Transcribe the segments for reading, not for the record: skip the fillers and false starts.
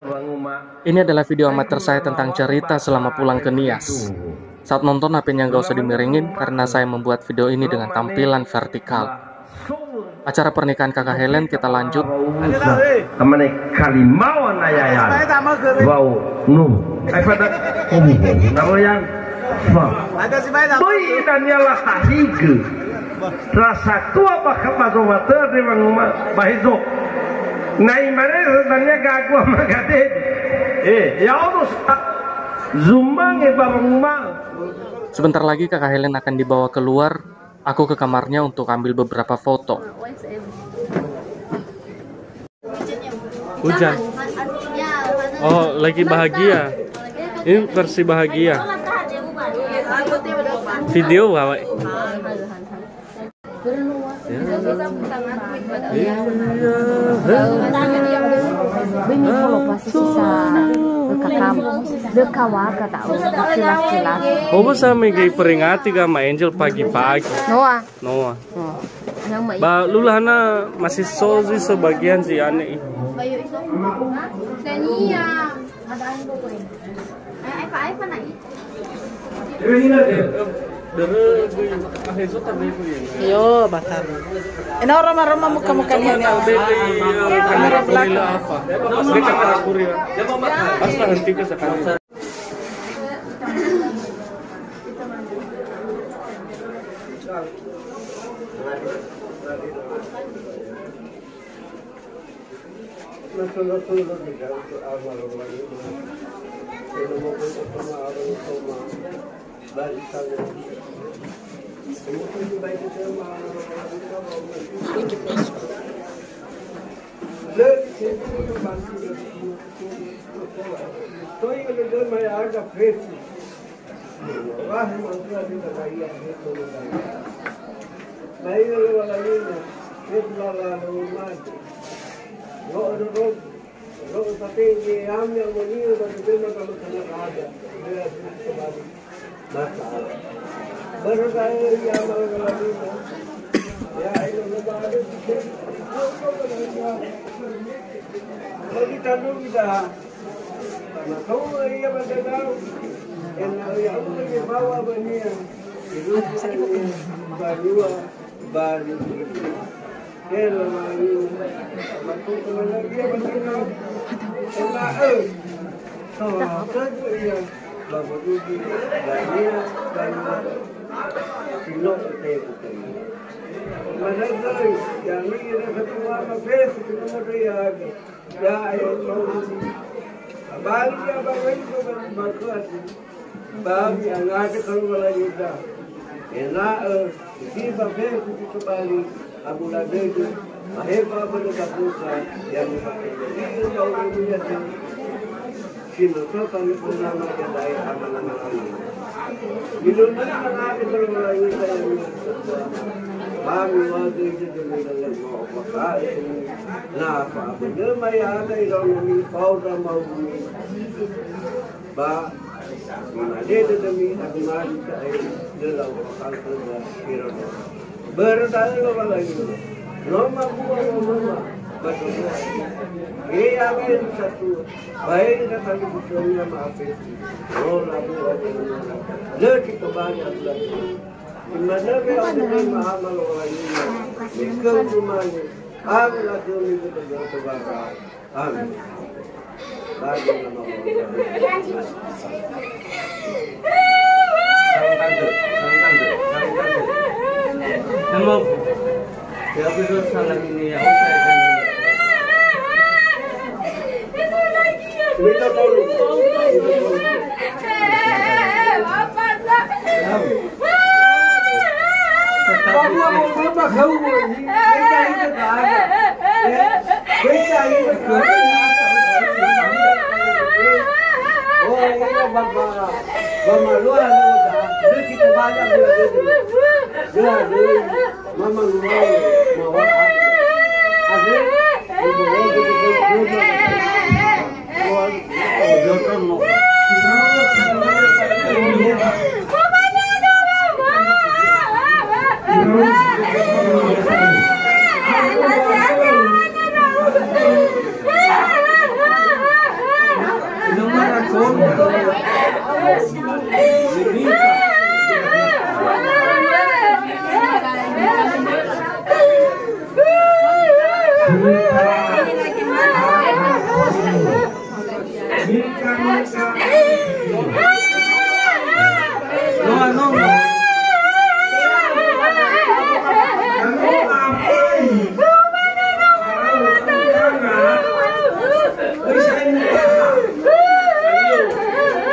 Ini adalah video amatir saya tentang cerita selama pulang ke Nias. Saat nonton HP-nya nggak usah dimiringin karena saya membuat video ini dengan tampilan vertikal. Acara pernikahan kakak Helen kita lanjut. Rasa tua bakal masuk water di rumah bahizo. Naik mana sebenarnya gagu sama gade. Ya Allah, zumbang rumah. Sebentar lagi kakak Helen akan dibawa keluar. Aku ke kamarnya untuk ambil beberapa foto. Hujan. Oh, lagi bahagia. Ini versi bahagia. Video bawa. Oh, bisa menggai peringati sama Angel pagi-pagi. Noah. Ba lulana masih sozi sebagian sih aneh. Yo, batal. Ini orang-orang muka-muka ini. Kamera belakang apa? Dia kamera kurir. Asal henti ke sekali.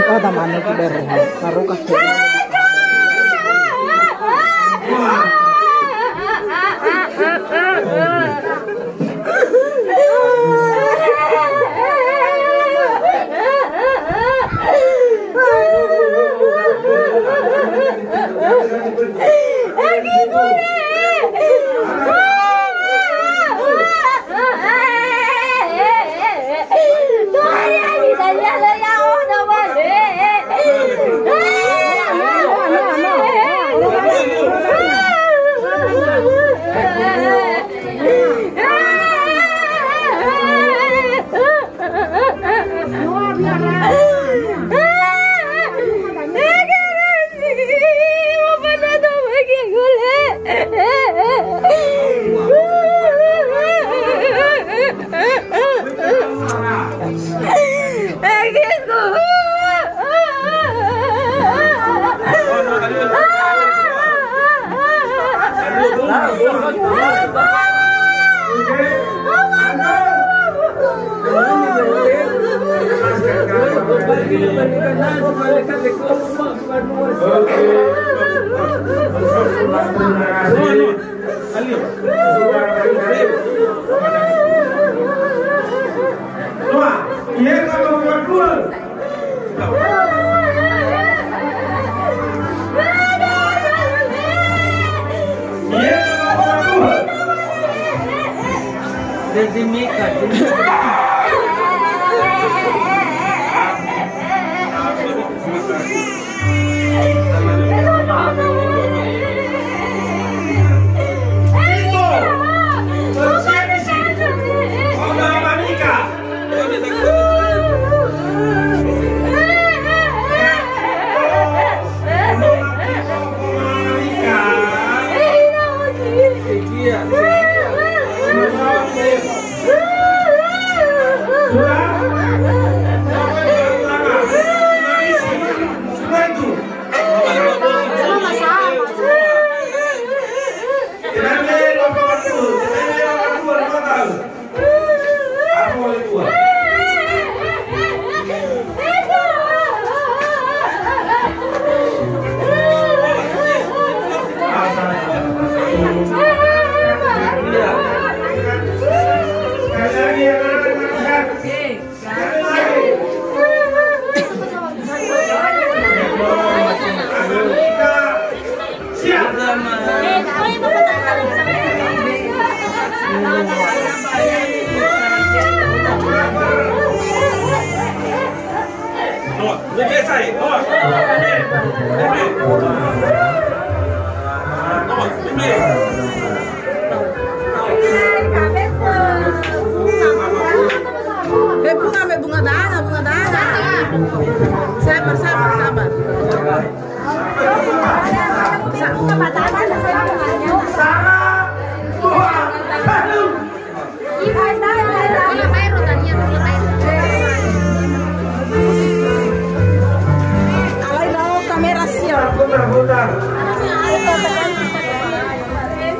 Oh, taman itu ber marukah.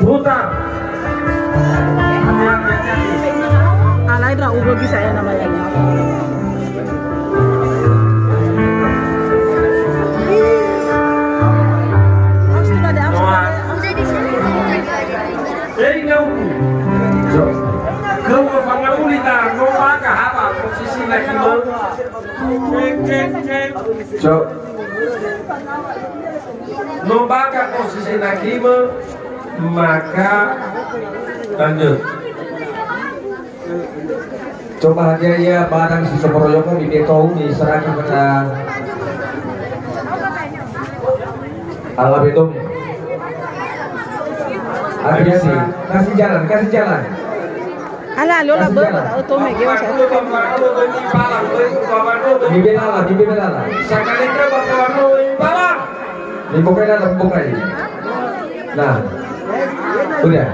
Putar. Alay ra ugo bisa ya namanya. Nombaka posisi nakima, maka lanjut. Coba aja ya barang si Sokoroyoko di Betong diserahkan kepada Allah Betong. Hati-hati, kasih jalan. Ala lo la ber auto me gewa sa. Di belala. Sekali ke bapak palang. Dibuka ini. Nah, udah.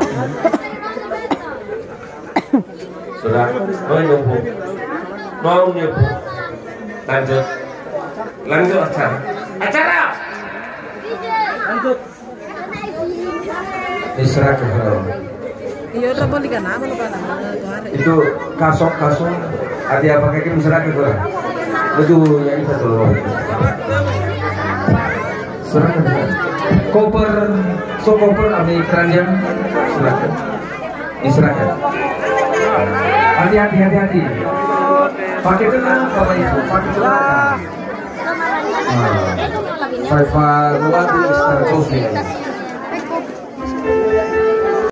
Sudah, mau nyumpuk. Lanjut acara. Lanjut. Diserah ke Allah. Iya, udah boleh kan nama lu kan. Itu kasok ada apa kayak diserah ke Allah. Aduh, ya itu tuh. Serahkan. Koper, so koper ambil keranjang, serahkan. Diserahkan. Hati-hati. Pakai tenang, Bapak Ibu. Pakai tenang. Saya luar biasa,